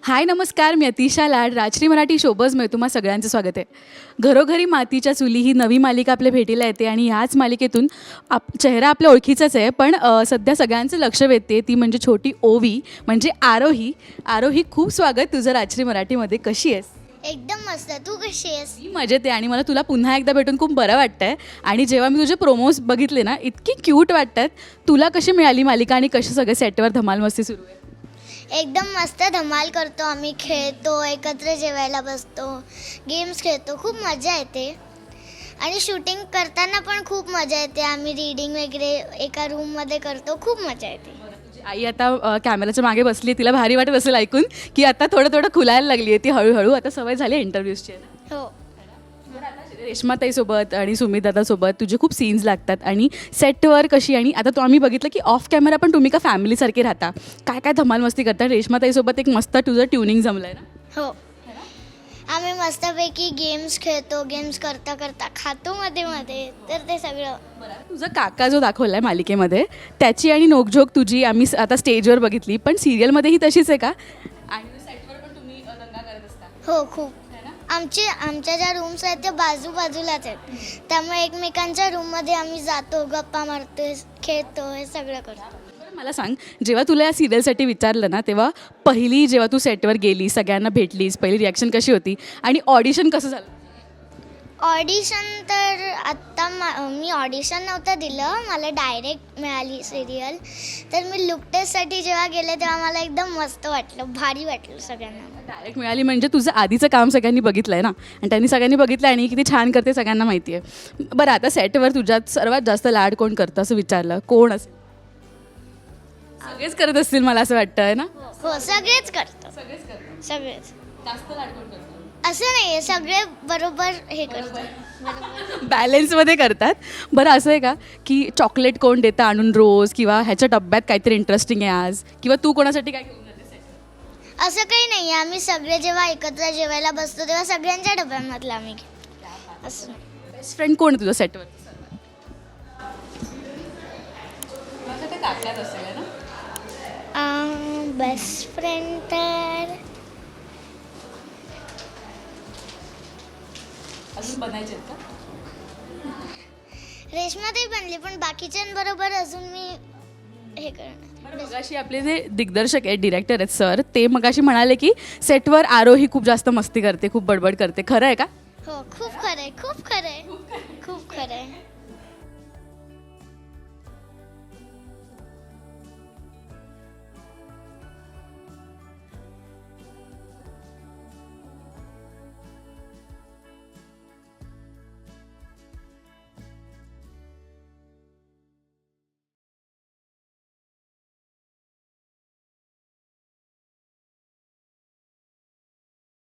हाय नमस्कार, मी अतिशा लाड. राजश्री मराठी शोबजमध्ये तुम्हा सगळ्यांचं स्वागत आहे. घरोघरी मातीच्या चुली ही नवी मालिका आपल्या भेटीला येते आणि ह्याच मालिकेतून चेहरा आपल्या ओळखीचाच आहे, पण सध्या सगळ्यांचं लक्ष वेधते ती म्हणजे छोटी ओवी म्हणजे आरोही. आरोही, खूप स्वागत तुझं राजश्री मराठीमध्ये. कशी आहेस? एकदम मस्त. तू कशी आहेस? मी मजेत आहे आणि मला तुला पुन्हा एकदा भेटून खूप बरं वाटतं आहे. आणि जेव्हा मी तुझे प्रोमोज बघितले ना, इतकी क्यूट वाटतात. तुला कशी मिळाली मालिका आणि कशी सगळे सेटवर धमाल मस्ती सुरू आहे? एकदम मस्त धमाल करतो आम्ही, खेळतो, एकत्र जेवायला बसतो, गेम्स खेळतो, खूप मजा येते. आणि शूटिंग करताना पण खूप मजा येते. आम्ही रीडिंग वगैरे एका रूममध्ये करतो, खूप मजा येते. आई आता कॅमेऱ्याच्या मागे बसली, तिला भारी वाटत असेल ऐकून की आता थोडं थोडं खुलायला लागली आहे ती हळूहळू. आता सवय झाली आहे इंटरव्ह्यूजची. हो. रेश्माताईसोबत आणि सुमितदादासोबत तुझे खूप सीन्स लागतात आणि सेटवर कशी, आणि आता तो आम्ही बघितलं की ऑफ कॅमेरा पण तुम्ही का फॅमिलीसारखे राहता, काय काय धमाल मस्ती करता. रेश्माताईसोबत एक मस्त तुझं ट्युनिंग जमलं आहे ना? हो. आम्ही मस्तपैकी गेम्स खेळतो, गेम्स करता करता खातो मध्ये मध्ये, तर ते सगळं. तुझा काका जो दाखवला आहे मालिकेमध्ये त्याची आणि नोकझोक तुझी आम्ही आता स्टेजवर बघितली, पण सिरियलमध्येही तशीच आहे का? आणि सेटवर पण तुम्ही दंगा करत असता? हो, खूप. आमच्या ज्या रूम्स आहेत त्या बाजूबाजूलाच आहेत, त्यामुळे एकमेकांच्या रूममध्ये आम्ही जातो, गप्पा मारतो, खेळतो, हे सगळं करतो. बरं, मला सांग, जेव्हा तुला या सिरियलसाठी विचारलं ना, तेव्हा जेव्हा तू सेटवर गेली, सगळ्यांना भेटलीस, पहिली रिॲक्शन कशी होती आणि ऑडिशन कसं झालं? ऑडिशन तर आत्ता मी ऑडिशन नव्हतं दिलं, मला डायरेक्ट मिळाली सिरियल. तर मी लुक टेस्टसाठी जेव्हा गेले तेव्हा मला एकदम मस्त वाटलं, भारी वाटलं सगळ्यांना. डायरेक्ट मिळाली म्हणजे तुझं आधीचं काम सगळ्यांनी बघितलं आहे ना, आणि त्यांनी सगळ्यांनी बघितलं आणि किती छान करते सगळ्यांना माहिती आहे. बरं, आता सेटवर तुझ्यात सर्वात जास्त लाड कोण करतं असं विचारलं, कोण असेल? सगळेच करत असतील मला असं वाटतं, आहे ना? हो, सगळेच करतो. सगळेच. जास्त लाड कोण करतं? असं नाही आहे, सगळे बरोबर हे करतात. बॅलन्समध्ये करतात. बरं, असं आहे का की चॉकलेट कोण देतं आणून रोज, किंवा ह्याच्या डब्यात काहीतरी इंटरेस्टिंग आहे आज, किंवा तू कोणासाठी काय घेऊन जाते सेटवर? असं काही नाही आहे. आम्ही सगळे जेव्हा एकत्र जेवायला बसतो तेव्हा सगळ्यांच्या डब्यामधलं आम्ही घेतो. असं. बेस्ट फ्रेंड कोण आहे तुझं सेटवर? बेस्ट फ्रेंड तर अजून बनायचे का? रेश्माताई बनली, पण बाकीच्यांबरोबर अजून मी हे करणार. मगाशी आपले जे दिग्दर्शक आहेत, डिरेक्टर आहेत सर, ते मगाशी म्हणाले की सेटवर आरोही खूप जास्त मस्ती करते, खूप बडबड करते. खरं आहे का? हो, खूप खरं आहे, खूप खरं आहे, खूप खरं आहे.